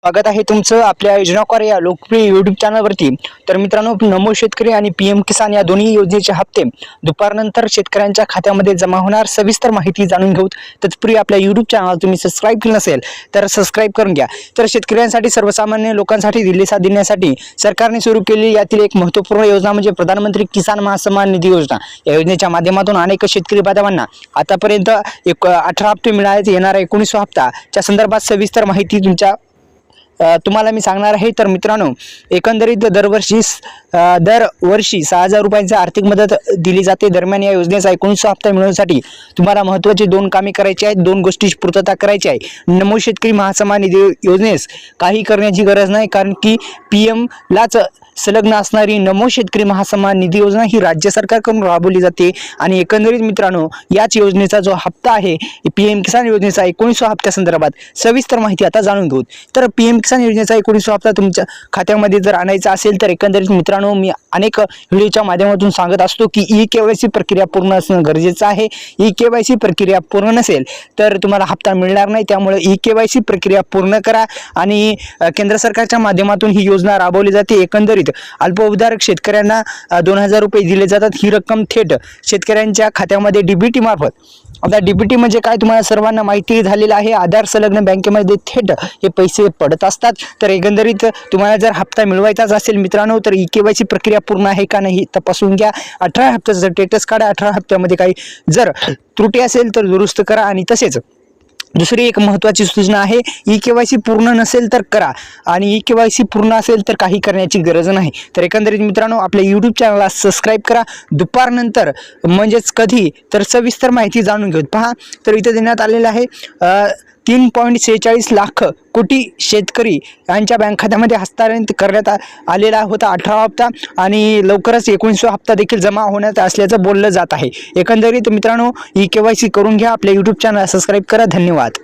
स्वागत आहे तुमचं आपल्या योजनाकार या लोकप्रिय यूट्यूब चॅनलवरती। तर मित्रांनो, नमो शेतकरी आणि पीएम किसान या दोन्ही योजनेचे हप्ते दुपारनंतर शेतकऱ्यांच्या खात्यामध्ये जमा होणार, सविस्तर माहिती जाणून घेऊ। तत्पूर्वी आपल्या यूट्यूब चॅनल तुम्ही सबस्क्राईब केलं नसेल तर सबस्क्राईब करून घ्या। तर शेतकऱ्यांसाठी, सर्वसामान्य लोकांसाठी दिलासा देण्यासाठी सरकारने सुरू केलेली यातील एक महत्त्वपूर्ण योजना म्हणजे प्रधानमंत्री किसान महासन्मान निधी योजना। या योजनेच्या माध्यमातून अनेक शेतकरी बांधवांना आतापर्यंत 18 हप्ते मिळाले। येणारा 19वा हप्ताच्या संदर्भात सविस्तर माहिती तुम्हाला मी सांगणार आहे। तर मित्रांनो, एकंदरीत दरवर्षी 6,000 रुपयांची आर्थिक मदत दिली जाते। दरम्यान या योजनेचा 19वा हप्ता मिळवण्यासाठी तुम्हाला महत्त्वाची 2 कामे करायची आहेत, 2 गोष्टीची पूर्तता करायची आहे। नमो शेतकरी महासन्मान निधी योजनेस काही करण्याची गरज नाही, कारण की पीएम लाच संलग्न असणारी नमो शेतकरी महासन्मान निधी योजना ही राज्य सरकारकडून राबवली जाते। आणि एकंदरीत मित्रांनो, याच योजनेचा जो हप्ता आहे, पीएम किसान योजनेचा 19वा हप्त्या संदर्भात सविस्तर माहिती आता जाणून घेऊ। तर पीएम किसान योजनेचा 19वा हप्ता तुमच्या खात्यामध्ये जर आणायचा असेल तर एकंदरीत मित्रांनो, मी अनेक व्हिडिओच्या माध्यमातून सांगत असतो की ई-केवायसी प्रक्रिया पूर्ण असणं गरजेचं आहे। ई-केवायसी प्रक्रिया पूर्ण नसेल तर तुम्हाला हप्ता मिळणार नाही। त्यामुळे ई-केवायसी प्रक्रिया पूर्ण करा। आणि केंद्र सरकारच्या माध्यमातून ही योजना राबवली जाते। एकंदरीत अल्पभूधारक शेतकऱ्यांना 2,000 रुपये दिले जातात। ही रक्कम थेट शेतकऱ्यांच्या खात्यामध्ये डीबीटी मार्फत, आता डीबीटी म्हणजे काय तुम्हाला सर्वांना माहिती झालेलं आहे, आधार संलग्न बँकेमध्ये थेट हे पैसे पडत असतात। तर एकंदरीत तुम्हाला जर हप्ता मिळवायचाच असेल मित्रांनो, तर ई-केवायसी प्रक्रिया पूर्ण आहे का नाही तपासून घ्या। 18 हप्त्याचा स्टेटस काढा। 18 हप्त्यामध्ये काही जर त्रुटी असेल तर दुरुस्त करा। आणि तसेच दुसरी एक महत्त्वाची सूचना आहे, ई-केवायसी पूर्ण नसेल तर करा आणि ई-केवायसी पूर्ण असेल तर काही करण्याची गरज नाही। तर एकंदरीत मित्रांनो, आपल्या यूट्यूब चॅनलला सबस्क्राईब करा। दुपारनंतर म्हणजेच कधी तर सविस्तर माहिती जाणून घेऊ। पहा, तर इथे देण्यात आलेलं आहे 3.46 लाख कोटी शेतकरी यांच्या बँक खात्यामध्ये हस्तांतरित करण्यात आलेला होता 18वा हप्ता, आणि लवकरच 19वा हप्ता देखील जमा होण्यात असल्याचं बोललं जात आहे। एकंदरीत मित्रांनो, ई-केवायसी करून घ्या। आपल्या यूट्यूब चॅनल सबस्क्राईब करा। धन्यवाद।